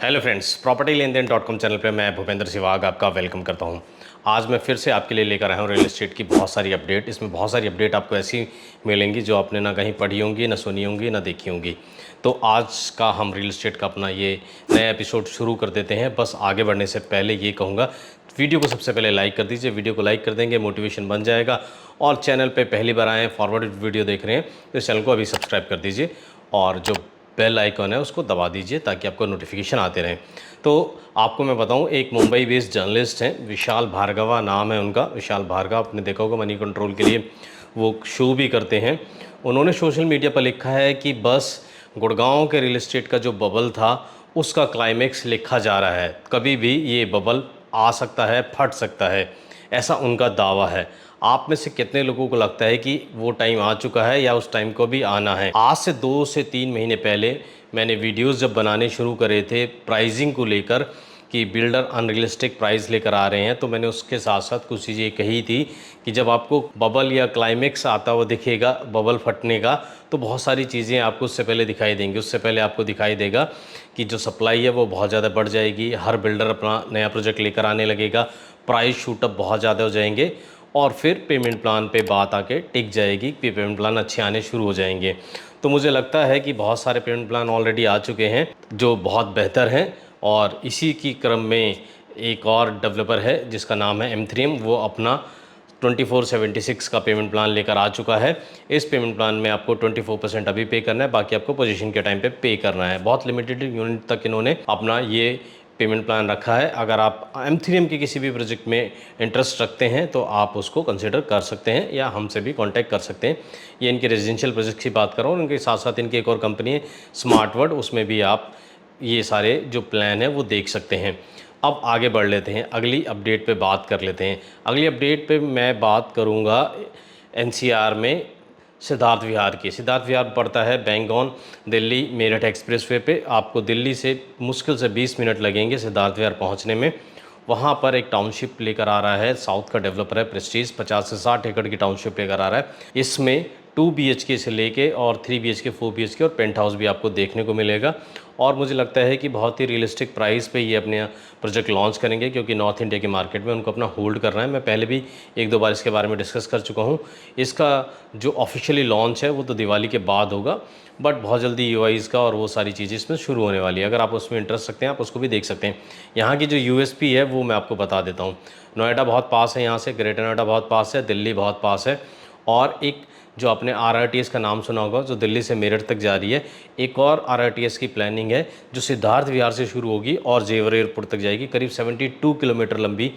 Hello friends, property लेन then .com channel पे मैं भूपेंद्र सिवाग आपका वेलकम करता हूं। आज मैं फिर से आपके लिए लेकर आया हूं रियल एस्टेट की बहुत सारी अपडेट। इसमें बहुत सारी अपडेट आपको ऐसी मिलेंगी जो आपने ना कहीं पढ़ी होंगी, ना सुनी होंगी, ना देखी होंगी। तो आज का हम रियल एस्टेट का अपना ये नया एपिसोड शुरू कर देते हैं। बस आगे बढ़ने से पहले ये कहूँगा, वीडियो को सबसे पहले लाइक कर दीजिए। वीडियो को लाइक कर देंगे, मोटिवेशन बन जाएगा। और चैनल पे पहली बार आए, फॉरवर्ड वीडियो देख रहे हैं तो इस चैनल को अभी सब्सक्राइब कर दीजिए और जो बेल आइकॉन है उसको दबा दीजिए ताकि आपको नोटिफिकेशन आते रहें। तो आपको मैं बताऊं, एक मुंबई बेस्ड जर्नलिस्ट हैं, विशाल भार्गवा नाम है उनका। विशाल भार्गव, आपने देखा होगा मनी कंट्रोल के लिए वो शो भी करते हैं। उन्होंने सोशल मीडिया पर लिखा है कि बस गुड़गांव के रियल एस्टेट का जो बबल था उसका क्लाइमेक्स लिखा जा रहा है। कभी भी ये बबल आ सकता है, फट सकता है, ऐसा उनका दावा है। आप में से कितने लोगों को लगता है कि वो टाइम आ चुका है या उस टाइम को भी आना है? आज से 2 से 3 महीने पहले मैंने वीडियोस जब बनाने शुरू करे थे प्राइसिंग को लेकर कि बिल्डर अनरियलिस्टिक प्राइस लेकर आ रहे हैं, तो मैंने उसके साथ साथ कुछ चीज़ें कही थी कि जब आपको बबल या क्लाइमेक्स आता हुआ दिखेगा बबल फटने का, तो बहुत सारी चीज़ें आपको उससे पहले दिखाई देंगी। उससे पहले आपको दिखाई देगा कि जो सप्लाई है वो बहुत ज़्यादा बढ़ जाएगी, हर बिल्डर अपना नया प्रोजेक्ट लेकर आने लगेगा, प्राइस शूटअप बहुत ज़्यादा हो जाएंगे और फिर पेमेंट प्लान पे बात आके टिक जाएगी कि पेमेंट प्लान अच्छे आने शुरू हो जाएंगे। तो मुझे लगता है कि बहुत सारे पेमेंट प्लान ऑलरेडी आ चुके हैं जो बहुत बेहतर हैं। और इसी की क्रम में एक और डेवलपर है जिसका नाम है M3M, वो अपना 2476 का पेमेंट प्लान लेकर आ चुका है। इस पेमेंट प्लान में आपको 24% अभी पे करना है, बाकी आपको पोजीशन के टाइम पे करना है। बहुत लिमिटेड यूनिट तक इन्होंने अपना ये पेमेंट प्लान रखा है। अगर आप M3M के किसी भी प्रोजेक्ट में इंटरेस्ट रखते हैं तो आप उसको कंसिडर कर सकते हैं या हमसे भी कांटेक्ट कर सकते हैं। ये इनके रेजिडेंशियल प्रोजेक्ट की बात कर रहा हूँ। उनके साथ साथ इनकी एक और कंपनी है स्मार्ट वर्ड, उसमें भी आप ये सारे जो प्लान है वो देख सकते हैं। अब आगे बढ़ लेते हैं, अगली अपडेट पे बात कर लेते हैं। अगली अपडेट पे मैं बात करूँगा NCR में सिद्धार्थ विहार की। सिद्धार्थ विहार पड़ता है बैंगॉन दिल्ली मेरठ एक्सप्रेसवे पे। आपको दिल्ली से मुश्किल से 20 मिनट लगेंगे सिद्धार्थ विहार पहुंचने में। वहाँ पर एक टाउनशिप लेकर आ रहा है, साउथ का डेवलपर है प्रेस्टीज, 50 से 60 एकड़ की टाउनशिप लेकर आ रहा है। इसमें 2 BHK से लेके और 3 BHK 4 BHK और पेंट हाउस भी आपको देखने को मिलेगा। और मुझे लगता है कि बहुत ही रियलिस्टिक प्राइस पे ये अपने प्रोजेक्ट लॉन्च करेंगे, क्योंकि नॉर्थ इंडिया के मार्केट में उनको अपना होल्ड करना है। मैं पहले भी 1-2 बार इसके बारे में डिस्कस कर चुका हूँ। इसका जो ऑफिशियली लॉन्च है वो तो दिवाली के बाद होगा, बट बहुत जल्दी UIs का और वो सारी चीज़ें इसमें शुरू होने वाली है। अगर आप उसमें इंटरेस्ट रखते हैं आप उसको भी देख सकते हैं। यहाँ की जो USP है वो मैं आपको बता देता हूँ। नोएडा बहुत पास है यहाँ से, ग्रेटर नोएडा बहुत पास है, दिल्ली बहुत पास है। और एक जो आपने RRTS का नाम सुना होगा जो दिल्ली से मेरठ तक जा रही है, एक और RRTS की प्लानिंग है जो सिद्धार्थ विहार से शुरू होगी और जेवर एयरपोर्ट तक जाएगी। करीब 72 किलोमीटर लंबी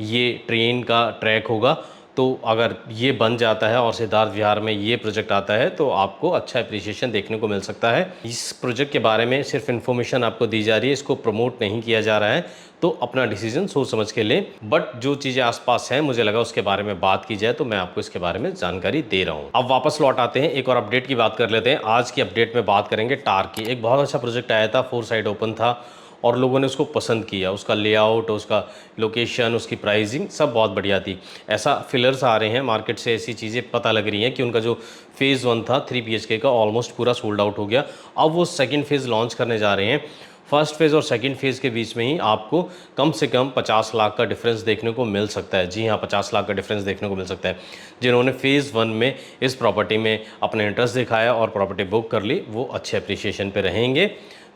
ये ट्रेन का ट्रैक होगा। तो अगर ये बन जाता है और सिद्धार्थ विहार में ये प्रोजेक्ट आता है तो आपको अच्छा एप्रिसिएशन देखने को मिल सकता है। इस प्रोजेक्ट के बारे में सिर्फ इन्फॉर्मेशन आपको दी जा रही है, इसको प्रमोट नहीं किया जा रहा है, तो अपना डिसीजन सोच समझ के लें। बट जो चीज़ें आसपास हैं मुझे लगा उसके बारे में बात की जाए, तो मैं आपको इसके बारे में जानकारी दे रहा हूँ। अब वापस लौट आते हैं, एक और अपडेट की बात कर लेते हैं। आज की अपडेट में बात करेंगे टार की। एक बहुत अच्छा प्रोजेक्ट आया था, 4 साइड ओपन था और लोगों ने उसको पसंद किया। उसका लेआउट, उसका लोकेशन, उसकी प्राइसिंग सब बहुत बढ़िया थी। ऐसा फिलर्स आ रहे हैं मार्केट से, ऐसी चीज़ें पता लग रही हैं कि उनका जो फेज़ 1 था 3 BHK का ऑलमोस्ट पूरा सोल्ड आउट हो गया। अब वो सेकंड फेज़ लॉन्च करने जा रहे हैं। फर्स्ट फेज़ और सेकंड फेज़ के बीच में ही आपको कम से कम 50 लाख का डिफरेंस देखने को मिल सकता है। जी हाँ, 50 लाख का डिफरेंस देखने को मिल सकता है। जिन्होंने फेज़ 1 में इस प्रॉपर्टी में अपना इंटरेस्ट दिखाया और प्रॉपर्टी बुक कर ली, वो अच्छे अप्रिसिएशन पे रहेंगे।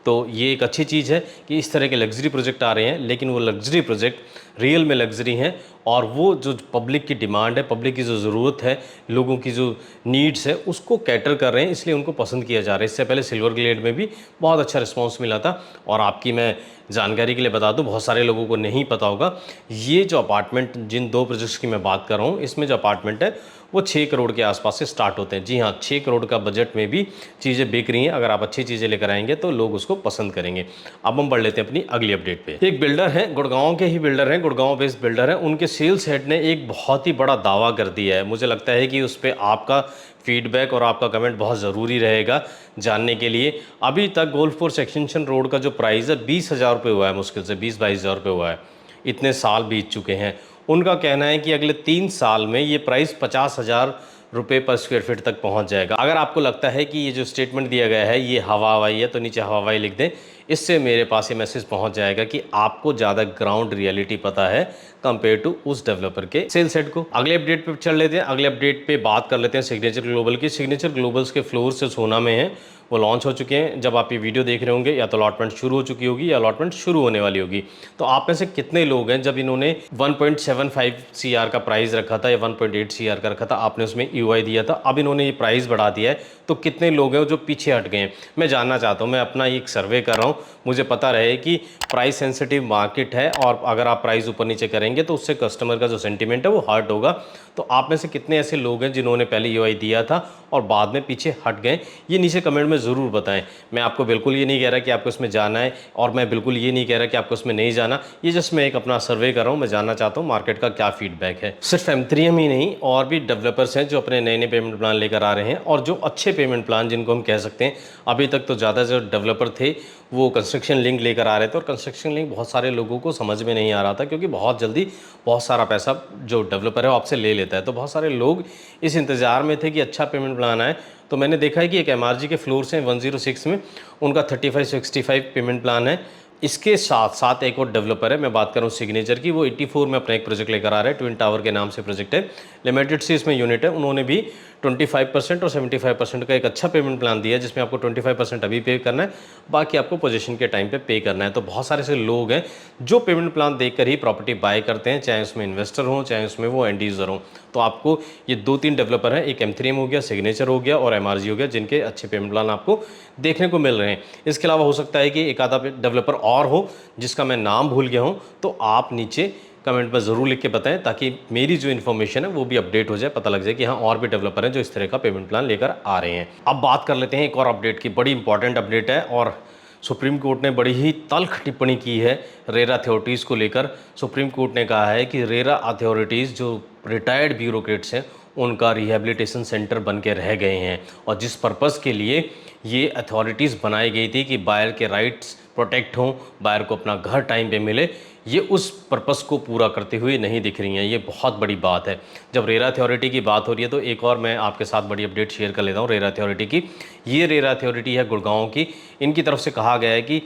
तो ये एक अच्छी चीज़ है कि इस तरह के लग्जरी प्रोजेक्ट आ रहे हैं, लेकिन वो लग्जरी प्रोजेक्ट रियल में लग्जरी हैं और वो जो पब्लिक की डिमांड है, पब्लिक की जो ज़रूरत है, लोगों की जो नीड्स है, उसको कैटर कर रहे हैं, इसलिए उनको पसंद किया जा रहा है। इससे पहले सिल्वर ग्लेड में भी बहुत अच्छा रिस्पॉन्स मिला था। और आपकी मैं जानकारी के लिए बता दूं, बहुत सारे लोगों को नहीं पता होगा, ये जो अपार्टमेंट जिन 2 प्रोजेक्ट्स की मैं बात कर रहा हूँ, इसमें जो अपार्टमेंट है वो 6 करोड़ के आसपास से स्टार्ट होते हैं। जी हाँ, 6 करोड़ का बजट में भी चीज़ें बिक रही हैं। अगर आप अच्छी चीज़ें लेकर आएंगे तो लोग उसको पसंद करेंगे। अब हम बढ़ लेते हैं अपनी अगली अपडेट पे। एक बिल्डर हैं, गुड़गांव के ही बिल्डर हैं, गुड़गांव बेस्ड बिल्डर हैं। उनके सेल्स हेड ने एक बहुत ही बड़ा दावा कर दिया है। मुझे लगता है कि उस पर आपका फीडबैक और आपका कमेंट बहुत ज़रूरी रहेगा जानने के लिए। अभी तक गोल्फ कोर्स एक्सटेंशन रोड का जो प्राइस है 20,000 रुपये हुआ है, मुश्किल से 20-22 हज़ार रुपये हुआ है। इतने साल बीत चुके हैं। उनका कहना है कि अगले 3 साल में ये प्राइस 50,000 रुपये पर स्क्वायर फीट तक पहुंच जाएगा। अगर आपको लगता है कि ये जो स्टेटमेंट दिया गया है ये हवा हवाई है तो नीचे हवा हवाई लिख दें। इससे मेरे पास ये मैसेज पहुंच जाएगा कि आपको ज़्यादा ग्राउंड रियलिटी पता है कंपेयर टू उस डेवलपर के सेल सेट को। अगले अपडेट पे चल लेते हैं। अगले अपडेट पे बात कर लेते हैं सिग्नेचर ग्लोबल की। सिग्नेचर ग्लोबल्स के फ्लोर से सोना में है, वो लॉन्च हो चुके हैं। जब आप ये वीडियो देख रहे होंगे या तो अलॉटमेंट शुरू हो चुकी होगी या अलॉटमेंट शुरू होने वाली होगी। तो आप में से कितने लोग हैं, जब इन्होंने 1.75 CR का प्राइस रखा था या 1.8 CR का रखा था, आपने उसमें EOI दिया था, अब इन्होंने ये प्राइस बढ़ा दिया है, तो कितने लोग हैं जो पीछे हट गए हैं? मैं जानना चाहता हूँ। मैं अपना एक सर्वे कर रहा हूँ, मुझे पता रहे कि प्राइस सेंसिटिव मार्केट है और अगर आप प्राइस ऊपर नीचे करेंगे तो उससे कस्टमर का जो सेंटीमेंट है वो हर्ट होगा। तो आप में से कितने ऐसे लोग हैं जिन्होंने पहले EOI दिया था और बाद में पीछे हट गए? ये नीचे कमेंट में ज़रूर बताएं। मैं आपको बिल्कुल ये नहीं कह रहा कि आपको इसमें जाना है और मैं बिल्कुल ये नहीं कह रहा कि आपको इसमें नहीं जाना। ये जस्ट मैं एक अपना सर्वे कर रहा हूँ, मैं जानना चाहता हूँ मार्केट का क्या फीडबैक है। सिर्फ M3M ही नहीं, और भी डेवलपर्स हैं जो अपने नए नए पेमेंट प्लान लेकर आ रहे हैं, और जो अच्छे पेमेंट प्लान जिनको हम कह सकते हैं। अभी तक तो ज़्यादा जो डेवलपर थे वो कंस्ट्रक्शन लिंक लेकर आ रहे थे, और कंस्ट्रक्शन लिंक बहुत सारे लोगों को समझ में नहीं आ रहा था, क्योंकि बहुत जल्दी बहुत सारा पैसा जो डेवलपर है वो आपसे ले लेता है। तो बहुत सारे लोग इस इंतज़ार में थे कि अच्छा पेमेंट प्लान आए। तो मैंने देखा है कि एक MRG के फ्लोर से 106 में उनका 3565 पेमेंट प्लान है। इसके साथ साथ एक और डेवलपर है, मैं बात कर रहा हूँ सिग्नेचर की, वो 84 में अपना एक प्रोजेक्ट लेकर आ रहा है। ट्विन टावर के नाम से प्रोजेक्ट है, लिमिटेड सी इसमें यूनिट है। उन्होंने भी 25% और 75% का एक अच्छा पेमेंट प्लान दिया है, जिसमें आपको 25% अभी पे करना है, बाकी आपको पोजीशन के टाइम पे करना है। तो बहुत सारे ऐसे लोग हैं जो पेमेंट प्लान देखकर ही प्रॉपर्टी बाय करते हैं, चाहे उसमें इन्वेस्टर हों चाहे उसमें वो एंड यूज़र हों। तो आपको ये 2-3 डेवलपर हैं, एक M3M हो गया, सिग्नेचर हो गया और MRG हो गया, जिनके अच्छे पेमेंट प्लान आपको देखने को मिल रहे हैं। इसके अलावा हो सकता है कि एक आधा डेवलपर और हो जिसका मैं नाम भूल गया हूँ, तो आप नीचे कमेंट में ज़रूर लिख के बताएं, ताकि मेरी जो इन्फॉर्मेशन है वो भी अपडेट हो जाए, पता लग जाए कि हाँ और भी डेवलपर हैं जो इस तरह का पेमेंट प्लान लेकर आ रहे हैं। अब बात कर लेते हैं एक और अपडेट की, बड़ी इंपॉर्टेंट अपडेट है, और सुप्रीम कोर्ट ने बड़ी ही तल्ख टिप्पणी की है रेरा अथॉरिटीज़ को लेकर। सुप्रीम कोर्ट ने कहा है कि रेरा अथॉरिटीज़ जो रिटायर्ड ब्यूरोक्रेट्स हैं उनका रिहेबिलिटेशन सेंटर बन के रह गए हैं, और जिस पर्पज़ के लिए ये अथॉरिटीज़ बनाई गई थी कि बायर के राइट्स प्रोटेक्ट हों, बायर को अपना घर टाइम पे मिले, ये उस पर्पस को पूरा करते हुए नहीं दिख रही हैं। ये बहुत बड़ी बात है। जब रेरा अथॉरिटी की बात हो रही है तो एक और मैं आपके साथ बड़ी अपडेट शेयर कर लेता हूँ रेरा अथॉरिटी की। ये रेरा अथॉरिटी है गुड़गांव की। इनकी तरफ से कहा गया है कि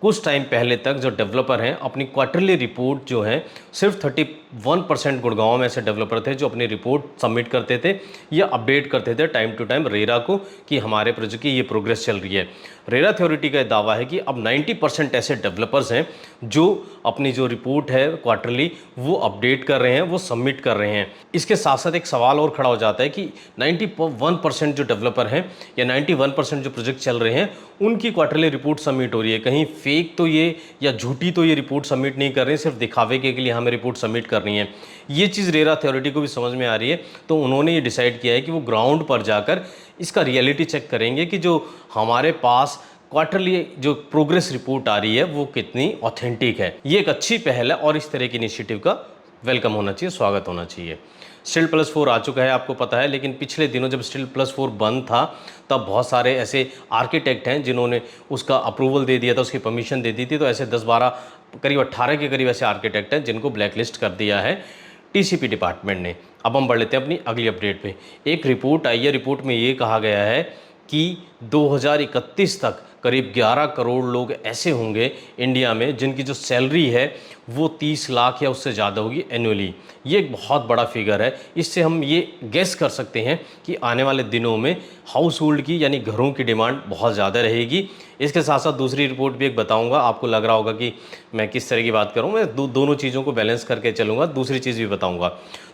कुछ टाइम पहले तक जो डेवलपर हैं अपनी क्वार्टरली रिपोर्ट जो है, सिर्फ 31% गुड़गांव में ऐसे डेवलपर थे जो अपनी रिपोर्ट सबमिट करते थे या अपडेट करते थे टाइम टू टाइम रेरा को कि हमारे प्रोजेक्ट की ये प्रोग्रेस चल रही है। रेरा अथॉरिटी का दावा है कि अब 90% ऐसे डेवलपर्स हैं जो अपनी जो रिपोर्ट है क्वार्टरली वो अपडेट कर रहे हैं, वो सबमिट कर रहे हैं। इसके साथ साथ एक सवाल और खड़ा हो जाता है कि 91% जो डेवलपर हैं या 91% जो प्रोजेक्ट चल रहे हैं उनकी क्वार्टरली रिपोर्ट सबमिट हो रही है, कहीं फेक तो ये या झूठी तो ये रिपोर्ट सबमिट नहीं कर रहे हैं, सिर्फ दिखावे के लिए हमें रिपोर्ट सबमिट करनी है। ये चीज़ रेरा अथॉरिटी को भी समझ में आ रही है, तो उन्होंने ये डिसाइड किया है कि वो ग्राउंड पर जाकर इसका रियलिटी चेक करेंगे कि जो हमारे पास क्वार्टरली जो प्रोग्रेस रिपोर्ट आ रही है वो कितनी ऑथेंटिक है। ये एक अच्छी पहल है और इस तरह की इनिशिएटिव का वेलकम होना चाहिए, स्वागत होना चाहिए। स्टील+4 आ चुका है, आपको पता है, लेकिन पिछले दिनों जब स्टील+4 बंद था तब बहुत सारे ऐसे आर्किटेक्ट हैं जिन्होंने उसका अप्रूवल दे दिया था, उसकी परमिशन दे दी थी। तो ऐसे 10-12 करीब 18 के करीब ऐसे आर्किटेक्ट हैं जिनको ब्लैकलिस्ट कर दिया है TCP डिपार्टमेंट ने। अब हम बढ़ लेते हैं अपनी अगली अपडेट पे। एक रिपोर्ट आई है, रिपोर्ट में ये कहा गया है कि 2031 तक करीब 11 करोड़ लोग ऐसे होंगे इंडिया में जिनकी जो सैलरी है वो 30 लाख या उससे ज़्यादा होगी एनुअली। ये एक बहुत बड़ा फिगर है। इससे हम ये गेस कर सकते हैं कि आने वाले दिनों में हाउस होल्ड की यानी घरों की डिमांड बहुत ज़्यादा रहेगी। इसके साथ साथ दूसरी रिपोर्ट भी एक बताऊंगा, आपको लग रहा होगा कि मैं किस तरह की बात करूँ, मैं दोनों चीज़ों को बैलेंस करके चलूँगा, दूसरी चीज़ भी बताऊँगा।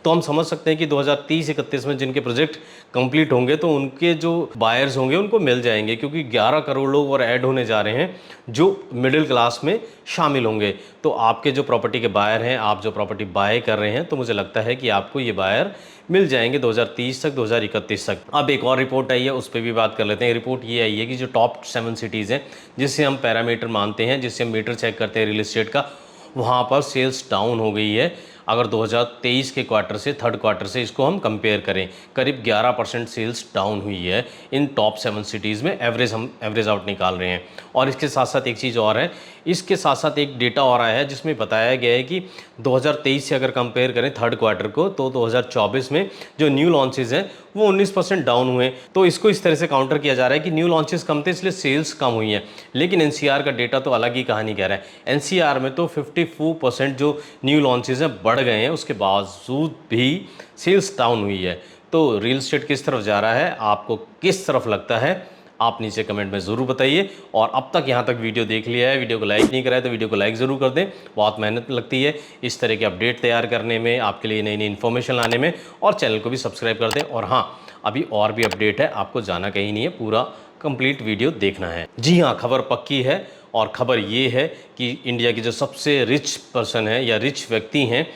तो हम समझ सकते हैं कि 2030-31 में जिनके प्रोजेक्ट कंप्लीट होंगे तो उनके जो बायर्स होंगे उनको मिल जाएंगे, क्योंकि 11 करोड़ लोग और ऐड होने जा रहे हैं जो मिडिल क्लास में शामिल होंगे। तो आपके जो प्रॉपर्टी के बायर हैं, आप जो प्रॉपर्टी बाय कर रहे हैं, तो मुझे लगता है कि आपको ये बायर मिल जाएंगे 2030 तक, 2031 तक। अब एक और रिपोर्ट आई है, उस पर भी बात कर लेते हैं। रिपोर्ट ये आई है कि जो टॉप 7 सिटीज़ हैं जिससे हम पैरामीटर मानते हैं, जिससे हम मीटर चेक करते हैं रियल एस्टेट का, वहाँ पर सेल्स डाउन हो गई है। अगर 2023 के क्वार्टर से, थर्ड क्वार्टर से इसको हम कंपेयर करें, करीब 11% सेल्स डाउन हुई है इन टॉप 7 सिटीज़ में। हम एवरेज आउट निकाल रहे हैं। और इसके साथ साथ एक चीज़ और है, इसके साथ साथ एक डेटा और आया है जिसमें बताया गया है कि 2023 से अगर कंपेयर करें थर्ड क्वार्टर को, तो 2024 में जो न्यू लॉन्चेस हैं वो 19% डाउन हुए। तो इसको इस तरह से काउंटर किया जा रहा है कि न्यू लॉन्चेस कम थे इसलिए सेल्स कम हुई हैं। लेकिन एनसीआर का डेटा तो अलग ही कहानी कह रहा है। एनसीआर में तो 54% जो न्यू लॉन्चेस हैं बढ़ गए हैं, उसके बावजूद भी सेल्स डाउन हुई है। तो रियल एस्टेट किस तरफ जा रहा है, आपको किस तरफ लगता है, आप नीचे कमेंट में ज़रूर बताइए। और अब तक यहाँ तक वीडियो देख लिया है, वीडियो को लाइक नहीं करा है तो वीडियो को लाइक ज़रूर कर दें। बहुत मेहनत लगती है इस तरह के अपडेट तैयार करने में, आपके लिए नई नई इन्फॉर्मेशन लाने में। और चैनल को भी सब्सक्राइब कर दें। और हाँ, अभी और भी अपडेट है, आपको जाना कहीं नहीं है, पूरा कंप्लीट वीडियो देखना है। जी हाँ, खबर पक्की है। और खबर ये है कि इंडिया के जो सबसे रिच पर्सन है या रिच व्यक्ति हैं,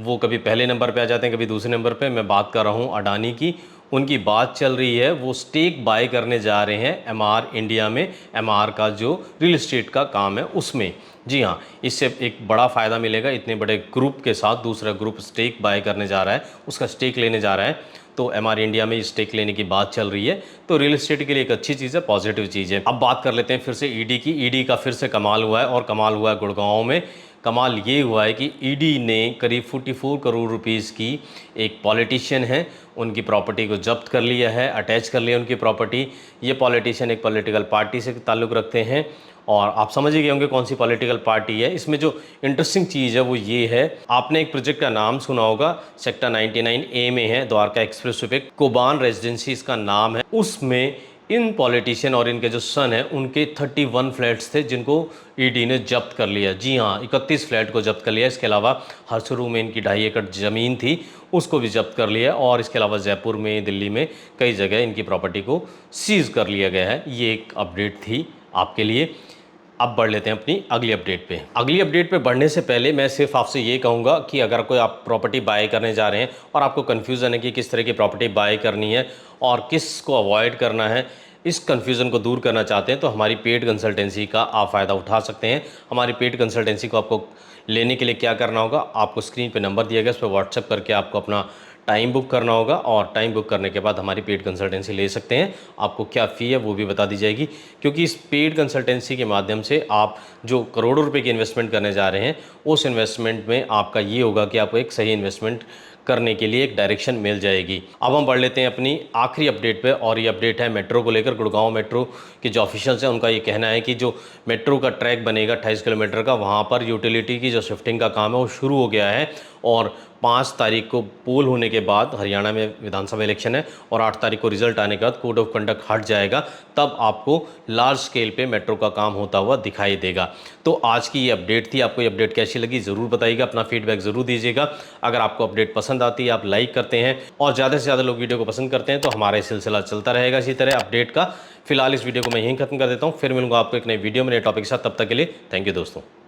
वो कभी पहले नंबर पे आ जाते हैं, कभी दूसरे नंबर पे। मैं बात कर रहा हूँ अडानी की। उनकी बात चल रही है, वो स्टेक बाय करने जा रहे हैं एमआर इंडिया में। एमआर का जो रियल एस्टेट का काम है उसमें। जी हाँ, इससे एक बड़ा फ़ायदा मिलेगा। इतने बड़े ग्रुप के साथ दूसरा ग्रुप स्टेक बाय करने जा रहा है, उसका स्टेक लेने जा रहा है। तो एमआर इंडिया में स्टेक लेने की बात चल रही है। तो रियल एस्टेट के लिए एक अच्छी चीज़ है, पॉजिटिव चीज़ है। अब बात कर लेते हैं फिर से ईडी की। ईडी का फिर से कमाल हुआ है, और कमाल हुआ है गुड़गांव में। कमाल ये हुआ है कि ईडी ने करीब 44 करोड़ रुपीस की, एक पॉलिटिशियन है, उनकी प्रॉपर्टी को जब्त कर लिया है, अटैच कर लिया उनकी प्रॉपर्टी। ये पॉलिटिशियन एक पॉलिटिकल पार्टी से ताल्लुक़ रखते हैं, और आप समझ ही गए होंगे कौन सी पॉलिटिकल पार्टी है। इसमें जो इंटरेस्टिंग चीज़ है वो ये है, आपने एक प्रोजेक्ट का नाम सुना होगा, सेक्टर 99A में है, द्वारका एक्सप्रेस वे पे, कोबान रेजिडेंसी इसका नाम है। उसमें इन पॉलिटिशियन और इनके जो सन हैं उनके 31 फ्लैट्स थे जिनको ईडी ने जब्त कर लिया। जी हाँ, 31 फ्लैट को जब्त कर लिया। इसके अलावा हरसरू में इनकी 2.5 एकड़ ज़मीन थी, उसको भी जब्त कर लिया। और इसके अलावा जयपुर में, दिल्ली में कई जगह इनकी प्रॉपर्टी को सीज़ कर लिया गया है। ये एक अपडेट थी आपके लिए। अब बढ़ लेते हैं अपनी अगली अपडेट पे। अगली अपडेट पे बढ़ने से पहले मैं सिर्फ आपसे ये कहूँगा कि अगर कोई आप प्रॉपर्टी बाय करने जा रहे हैं और आपको कन्फ्यूज़न है कि किस तरह की प्रॉपर्टी बाय करनी है और किस को अवॉइड करना है, इस कन्फ्यूज़न को दूर करना चाहते हैं, तो हमारी पेड कंसल्टेंसी का आप फ़ायदा उठा सकते हैं। हमारी पेड कंसल्टेंसी को आपको लेने के लिए क्या करना होगा, आपको स्क्रीन पे नंबर दिया गया, उस पर व्हाट्सएप करके आपको अपना टाइम बुक करना होगा। और टाइम बुक करने के बाद हमारी पेड कंसल्टेंसी ले सकते हैं। आपको क्या फ़ी है वो भी बता दी जाएगी, क्योंकि इस पेड कंसल्टेंसी के माध्यम से आप जो करोड़ों रुपए की इन्वेस्टमेंट करने जा रहे हैं, उस इन्वेस्टमेंट में आपका ये होगा कि आपको एक सही इन्वेस्टमेंट करने के लिए एक डायरेक्शन मिल जाएगी। अब हम बढ़ लेते हैं अपनी आखिरी अपडेट पे, और ये अपडेट है मेट्रो को लेकर। गुड़गांव मेट्रो के जो ऑफिशियल्स हैं उनका ये कहना है कि जो मेट्रो का ट्रैक बनेगा 28 किलोमीटर का, वहाँ पर यूटिलिटी की जो शिफ्टिंग का काम है वो शुरू हो गया है। और 5 तारीख को पोल होने के बाद, हरियाणा में विधानसभा इलेक्शन है, और 8 तारीख को रिजल्ट आने के बाद कोड ऑफ कंडक्ट हट जाएगा, तब आपको लार्ज स्केल पे मेट्रो का काम होता हुआ दिखाई देगा। तो आज की ये अपडेट थी। आपको ये अपडेट कैसी लगी ज़रूर बताइएगा, अपना फीडबैक ज़रूर दीजिएगा। अगर आपको अपडेट पसंद आती है, आप लाइक करते हैं और ज़्यादा से ज़्यादा लोग वीडियो को पसंद करते हैं, तो हमारा ये सिलसिला चलता रहेगा इसी तरह अपडेट का। फिलहाल इस वीडियो को मैं यहीं खत्म कर देता हूँ, फिर मिलूंगा आपको एक नई वीडियो में नए टॉपिक के साथ। तब तक के लिए थैंक यू दोस्तों।